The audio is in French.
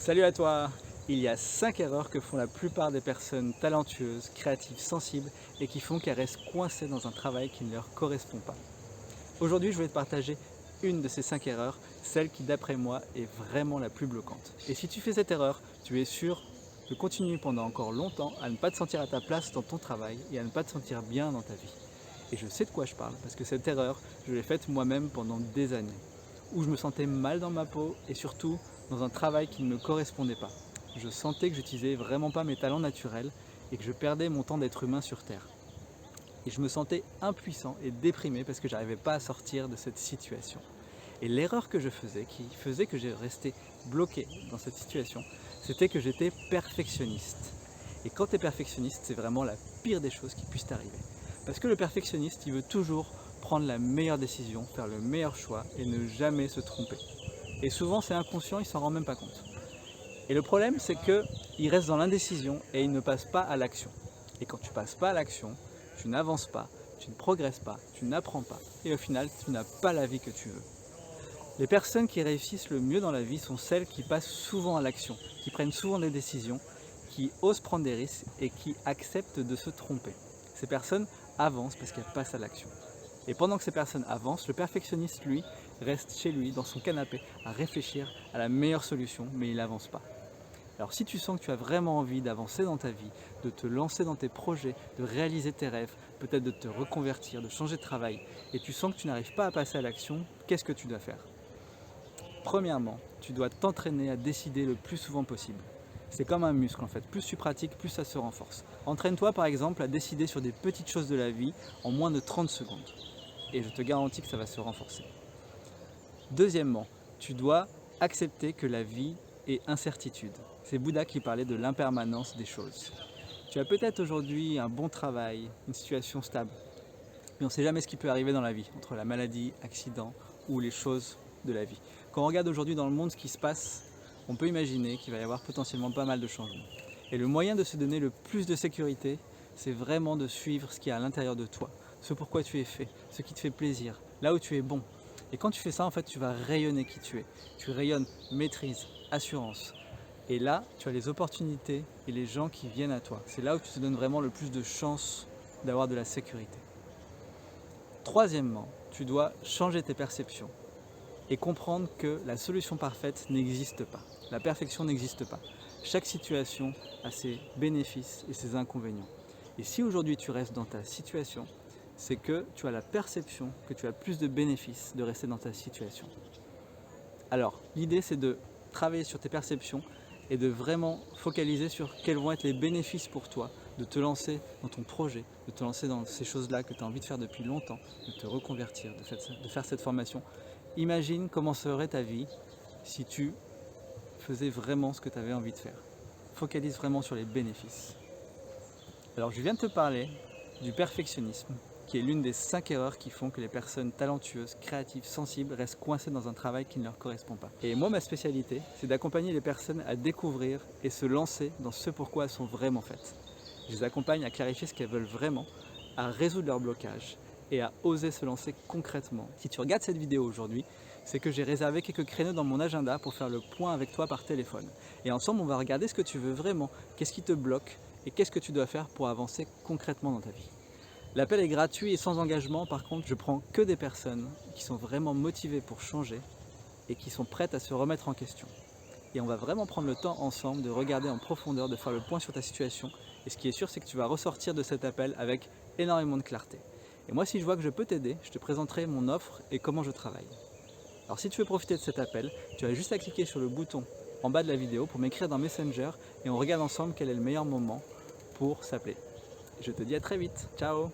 Salut à toi! Il y a 5 erreurs que font la plupart des personnes talentueuses, créatives, sensibles et qui font qu'elles restent coincées dans un travail qui ne leur correspond pas. Aujourd'hui, je voulais te partager une de ces 5 erreurs, celle qui d'après moi est vraiment la plus bloquante. Et si tu fais cette erreur, tu es sûr de continuer pendant encore longtemps à ne pas te sentir à ta place dans ton travail et à ne pas te sentir bien dans ta vie. Et je sais de quoi je parle parce que cette erreur, je l'ai faite moi-même pendant des années, où je me sentais mal dans ma peau et surtout dans un travail qui ne me correspondait pas. Je sentais que j'utilisais vraiment pas mes talents naturels et que je perdais mon temps d'être humain sur Terre. Et je me sentais impuissant et déprimé parce que j'arrivais pas à sortir de cette situation. Et l'erreur que je faisais, qui faisait que j'ai resté bloqué dans cette situation, c'était que j'étais perfectionniste. Et quand tu es perfectionniste, c'est vraiment la pire des choses qui puissent t'arriver. Parce que le perfectionniste, il veut toujours prendre la meilleure décision, faire le meilleur choix et ne jamais se tromper. Et souvent, c'est inconscient, il s'en rend même pas compte. Et le problème, c'est qu'il reste dans l'indécision et il ne passe pas à l'action. Et quand tu passes pas à l'action, tu n'avances pas, tu ne progresses pas, tu n'apprends pas. Et au final, tu n'as pas la vie que tu veux. Les personnes qui réussissent le mieux dans la vie sont celles qui passent souvent à l'action, qui prennent souvent des décisions, qui osent prendre des risques et qui acceptent de se tromper. Ces personnes avancent parce qu'elles passent à l'action. Et pendant que ces personnes avancent, le perfectionniste, lui, reste chez lui, dans son canapé, à réfléchir à la meilleure solution, mais il n'avance pas. Alors si tu sens que tu as vraiment envie d'avancer dans ta vie, de te lancer dans tes projets, de réaliser tes rêves, peut-être de te reconvertir, de changer de travail, et tu sens que tu n'arrives pas à passer à l'action, qu'est-ce que tu dois faire? Premièrement, tu dois t'entraîner à décider le plus souvent possible. C'est comme un muscle en fait, plus tu pratiques, plus ça se renforce. Entraîne-toi par exemple à décider sur des petites choses de la vie en moins de 30 secondes. Et je te garantis que ça va se renforcer. Deuxièmement, tu dois accepter que la vie est incertitude. C'est Bouddha qui parlait de l'impermanence des choses. Tu as peut-être aujourd'hui un bon travail, une situation stable, mais on ne sait jamais ce qui peut arriver dans la vie, entre la maladie, accident ou les choses de la vie. Quand on regarde aujourd'hui dans le monde ce qui se passe, on peut imaginer qu'il va y avoir potentiellement pas mal de changements. Et le moyen de se donner le plus de sécurité, c'est vraiment de suivre ce qui est à l'intérieur de toi, ce pourquoi tu es fait, ce qui te fait plaisir, là où tu es bon. Et quand tu fais ça, en fait, tu vas rayonner qui tu es. Tu rayonnes maîtrise, assurance. Et là, tu as les opportunités et les gens qui viennent à toi. C'est là où tu te donnes vraiment le plus de chances d'avoir de la sécurité. Troisièmement, tu dois changer tes perceptions et comprendre que la solution parfaite n'existe pas. La perfection n'existe pas. Chaque situation a ses bénéfices et ses inconvénients. Et si aujourd'hui tu restes dans ta situation, c'est que tu as la perception que tu as plus de bénéfices de rester dans ta situation. Alors, l'idée c'est de travailler sur tes perceptions et de vraiment focaliser sur quels vont être les bénéfices pour toi de te lancer dans ton projet, de te lancer dans ces choses-là que tu as envie de faire depuis longtemps, de te reconvertir, de faire cette formation. Imagine comment serait ta vie si tu faisais vraiment ce que tu avais envie de faire. Focalise vraiment sur les bénéfices. Alors je viens de te parler du perfectionnisme, qui est l'une des 5 erreurs qui font que les personnes talentueuses, créatives, sensibles restent coincées dans un travail qui ne leur correspond pas. Et moi, ma spécialité, c'est d'accompagner les personnes à découvrir et se lancer dans ce pourquoi elles sont vraiment faites. Je les accompagne à clarifier ce qu'elles veulent vraiment, à résoudre leurs blocages et à oser se lancer concrètement. Si tu regardes cette vidéo aujourd'hui, c'est que j'ai réservé quelques créneaux dans mon agenda pour faire le point avec toi par téléphone. Et ensemble, on va regarder ce que tu veux vraiment, qu'est-ce qui te bloque et qu'est-ce que tu dois faire pour avancer concrètement dans ta vie. L'appel est gratuit et sans engagement, par contre, je prends que des personnes qui sont vraiment motivées pour changer et qui sont prêtes à se remettre en question. Et on va vraiment prendre le temps ensemble de regarder en profondeur, de faire le point sur ta situation. Et ce qui est sûr, c'est que tu vas ressortir de cet appel avec énormément de clarté. Et moi, si je vois que je peux t'aider, je te présenterai mon offre et comment je travaille. Alors si tu veux profiter de cet appel, tu as juste à cliquer sur le bouton en bas de la vidéo pour m'écrire dans Messenger et on regarde ensemble quel est le meilleur moment pour s'appeler. Je te dis à très vite, ciao!